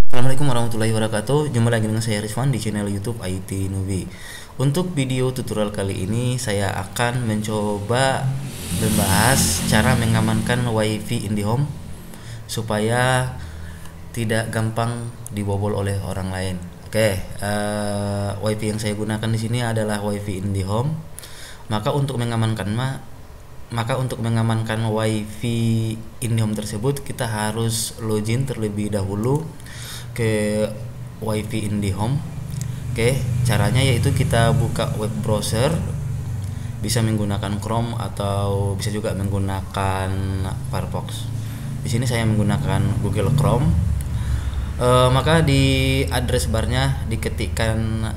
Assalamualaikum warahmatullahi wabarakatuh. Jumpa lagi dengan saya Rizwan di channel YouTube IT Nubi. Untuk video tutorial kali ini saya akan mencoba membahas cara mengamankan WiFi IndiHome supaya tidak gampang dibobol oleh orang lain. WiFi yang saya gunakan di sini adalah WiFi IndiHome. Maka untuk mengamankan WiFi IndiHome tersebut, kita harus login terlebih dahulu ke WiFi IndiHome. Caranya yaitu kita buka web browser, bisa menggunakan Chrome atau bisa juga menggunakan Firefox. Di sini saya menggunakan Google Chrome. Maka di address barnya diketikkan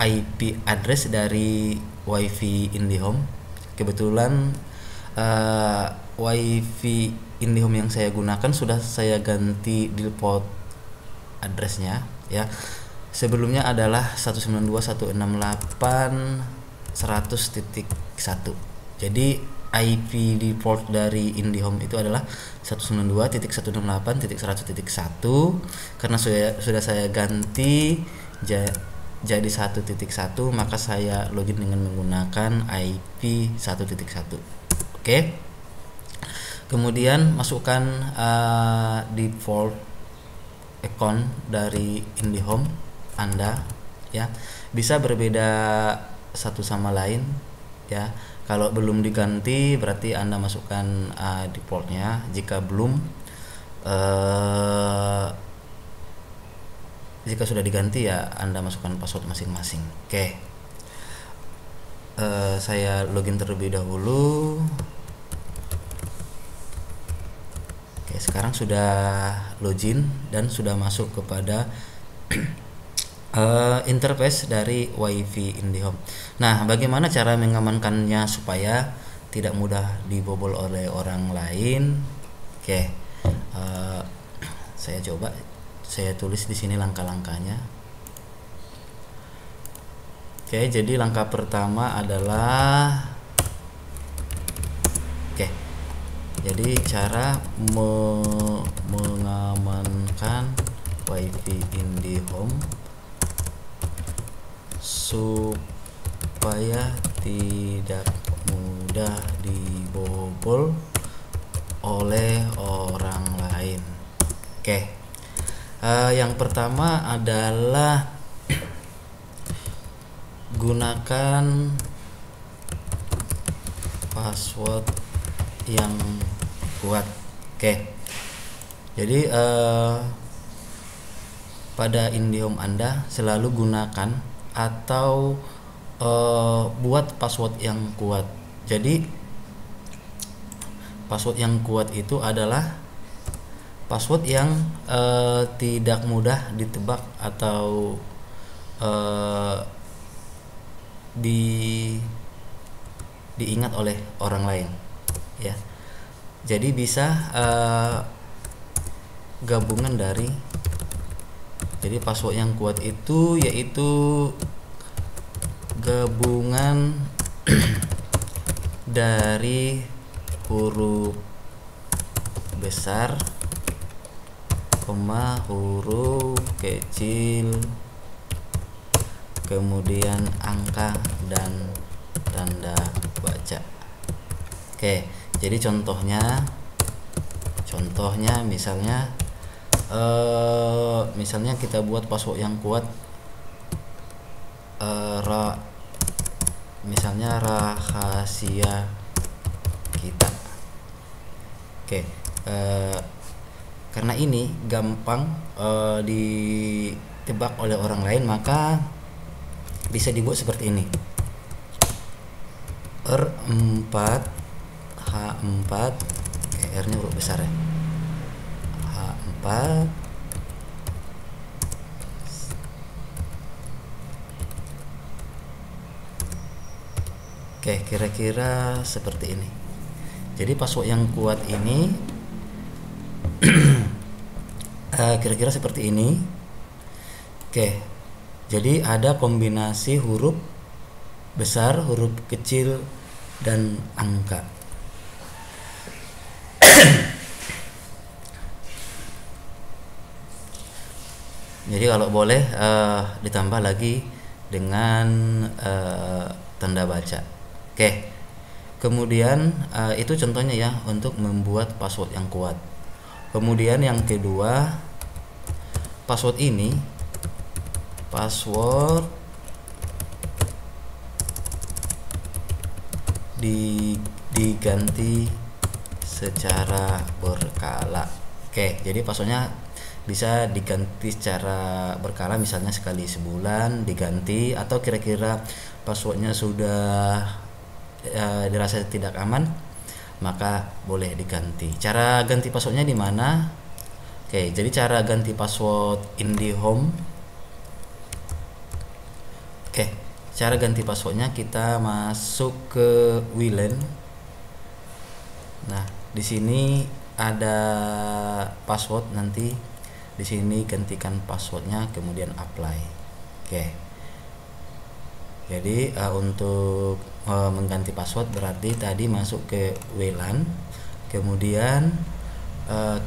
IP address dari WiFi IndiHome. Kebetulan WiFi IndiHome yang saya gunakan sudah saya ganti default addressnya ya. Sebelumnya adalah 192.168.100.1. Jadi IP default dari IndiHome itu adalah 192.168.100.1. Karena sudah saya ganti jadi 1.1, maka saya login dengan menggunakan IP 1.1. Kemudian masukkan default account dari IndiHome Anda ya. Bisa berbeda satu sama lain ya. Kalau belum diganti berarti Anda masukkan defaultnya. Jika belum, jika sudah diganti ya Anda masukkan password masing-masing. Saya login terlebih dahulu. Sekarang sudah login dan sudah masuk kepada interface dari WiFi IndiHome. Nah, bagaimana cara mengamankannya supaya tidak mudah dibobol oleh orang lain? Saya tulis di sini langkah-langkahnya. Jadi langkah pertama adalah jadi cara mengamankan WiFi IndiHome supaya tidak mudah dibobol oleh orang lain. Yang pertama adalah gunakan password yang kuat. Jadi pada IndiHome Anda selalu gunakan atau buat password yang kuat. Jadi password yang kuat itu adalah password yang tidak mudah ditebak atau diingat oleh orang lain ya. Jadi bisa gabungan dari, jadi password yang kuat itu yaitu gabungan dari huruf besar, huruf kecil, kemudian angka dan tanda baca. Jadi contohnya misalnya kita buat password yang kuat, misalnya rahasia kita. Karena ini gampang ditebak oleh orang lain, maka bisa dibuat seperti ini. R4 H4, R nya huruf besar ya, H4 kira-kira seperti ini. Jadi password yang kuat ini kira-kira seperti ini. Jadi ada kombinasi huruf besar, huruf kecil, dan angka. Jadi kalau boleh ditambah lagi dengan tanda baca. Oke. Kemudian itu contohnya ya untuk membuat password yang kuat. Kemudian yang kedua, password ini diganti secara berkala. Oke, jadi passwordnya bisa diganti secara berkala, misalnya sekali sebulan diganti, atau kira-kira passwordnya sudah dirasa tidak aman, maka boleh diganti. Cara ganti passwordnya di mana? Oke, jadi cara ganti password IndiHome. Oke, cara ganti passwordnya kita masuk ke WLAN. Nah, di sini ada password, nanti di sini gantikan passwordnya, kemudian apply. Oke. Jadi untuk mengganti password berarti tadi masuk ke WLAN, kemudian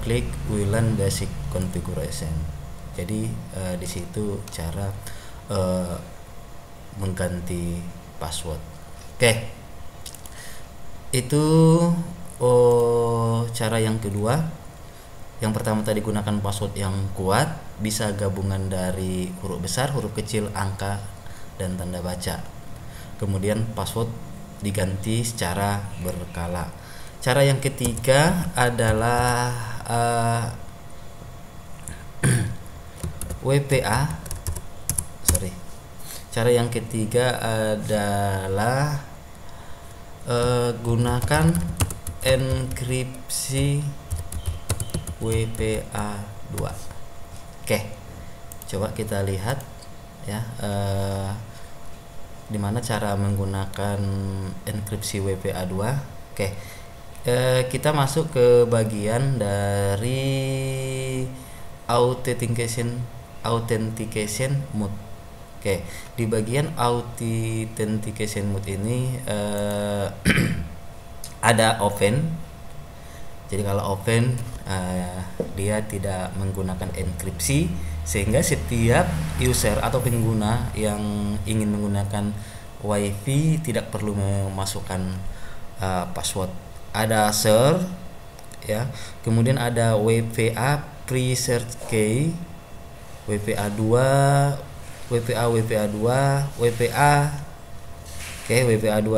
klik WLAN Basic Configuration. Jadi di situ cara mengganti password. Oke. Itu cara yang kedua. Yang pertama tadi gunakan password yang kuat, bisa gabungan dari huruf besar, huruf kecil, angka, dan tanda baca. Kemudian password diganti secara berkala. Cara yang ketiga adalah WPA. Cara yang ketiga adalah gunakan enkripsi WPA2. Oke, coba kita lihat ya dimana cara menggunakan enkripsi WPA2. Oke, kita masuk ke bagian dari authentication mode. Oke, di bagian authentication mode ini ada open. Jadi kalau open dia tidak menggunakan enkripsi, sehingga setiap user atau pengguna yang ingin menggunakan WiFi tidak perlu memasukkan password. Ada share ya, kemudian ada WPA preset key, WPA2, WPA2, WPA2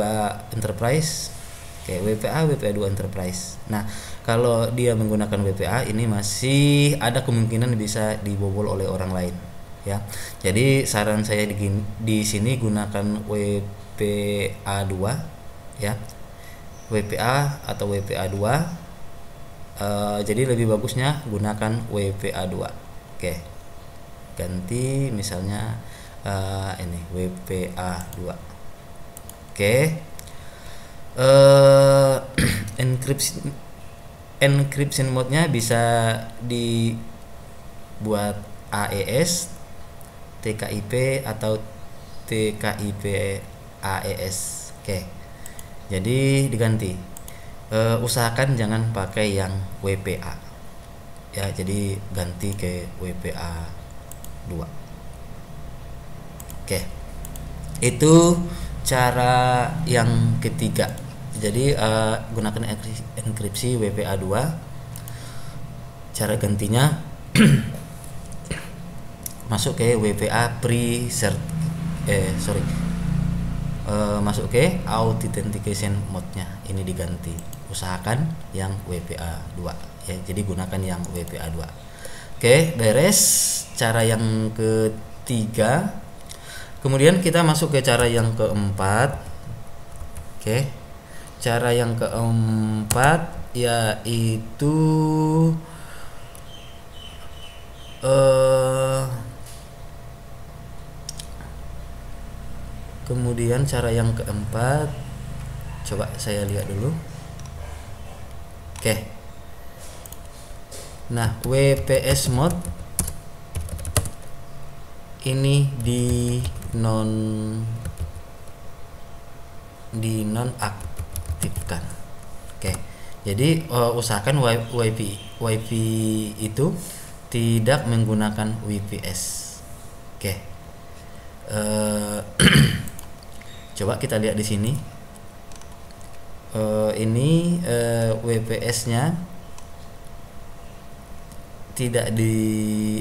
Enterprise. Oke, WPA2 Enterprise. Nah, kalau dia menggunakan WPA ini masih ada kemungkinan bisa dibobol oleh orang lain ya. Jadi saran saya di sini gunakan WPA2 ya. WPA atau WPA2. Jadi lebih bagusnya gunakan WPA2. Oke. Ganti misalnya ini WPA2. Oke. Encryption mode-nya bisa dibuat AES, TKIP atau TKIP AES. Oke. Jadi diganti. Usahakan jangan pakai yang WPA. Ya, jadi ganti ke WPA2. Oke. Itu cara yang ketiga. Jadi gunakan enkripsi WPA2. Cara gantinya masuk ke WPA preset masuk ke authentication mode-nya, ini diganti. Usahakan yang WPA2 ya. Jadi gunakan yang WPA2. Oke, beres cara yang ketiga. Kemudian kita masuk ke cara yang keempat. Oke. Cara yang keempat yaitu kemudian cara yang keempat, coba saya lihat dulu. Oke. Nah, WPS mode ini dinonaktifkan. Oke. Jadi usahakan wifi itu tidak menggunakan VPS. Oke. Coba kita lihat di sini. Ini VPS-nya tidak di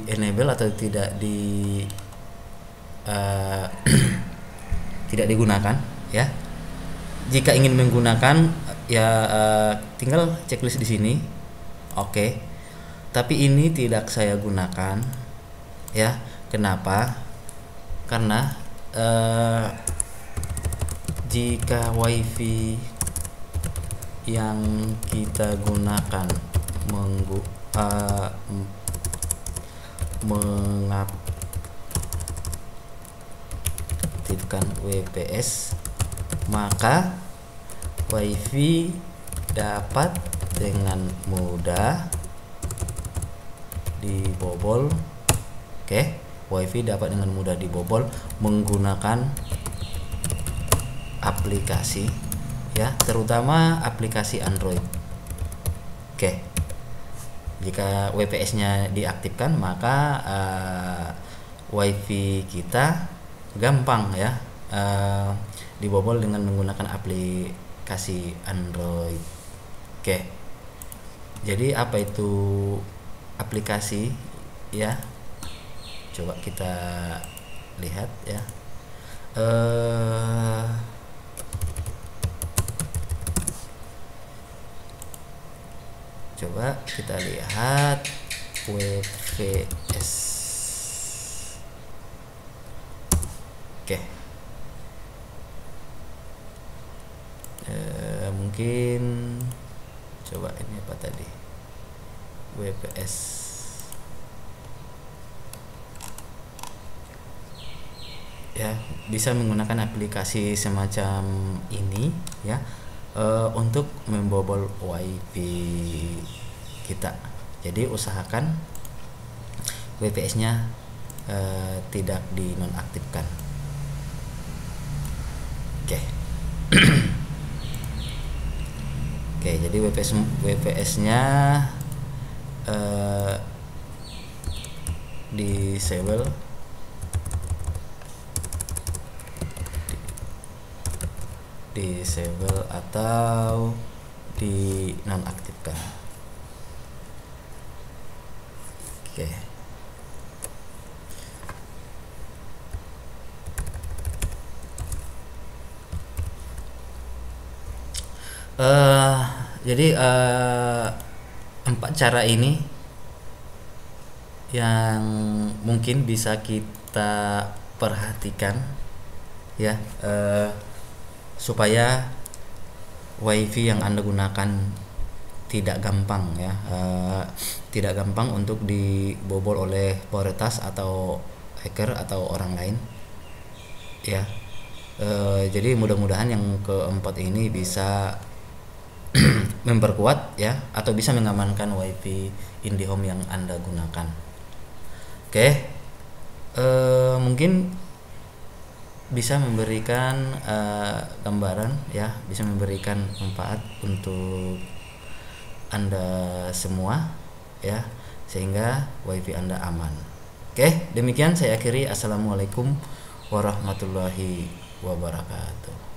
enable atau tidak tidak digunakan ya. Jika ingin menggunakan ya tinggal checklist di sini. Oke. Tapi ini tidak saya gunakan ya. Kenapa? Karena jika WiFi yang kita gunakan mengaktifkan VPS, maka WiFi dapat dengan mudah dibobol. Oke, WiFi dapat dengan mudah dibobol menggunakan aplikasi ya, terutama aplikasi Android. Oke. Jika VPS-nya diaktifkan, maka WiFi kita gampang ya dibobol dengan menggunakan aplikasi Android. Oke. Jadi apa itu aplikasi ya? Coba kita lihat ya. Coba kita lihat VPS. Oke. Mungkin coba ini apa tadi? VPS. Ya, bisa menggunakan aplikasi semacam ini ya. Untuk membobol WiFi kita. Jadi usahakan VPS-nya tidak dinonaktifkan. Oke. Oke, jadi VPS-nya disable atau dinonaktifkan. Oke. Jadi 4 cara ini yang mungkin bisa kita perhatikan ya, supaya WiFi yang Anda gunakan tidak gampang ya, tidak gampang untuk dibobol oleh peretas atau hacker atau orang lain ya. Jadi mudah-mudahan yang keempat ini bisa memperkuat ya, atau bisa mengamankan WiFi IndiHome yang Anda gunakan. Oke, mungkin bisa memberikan gambaran ya, bisa memberikan manfaat untuk Anda semua ya, sehingga WiFi Anda aman. Oke, demikian saya akhiri. Assalamualaikum warahmatullahi wabarakatuh.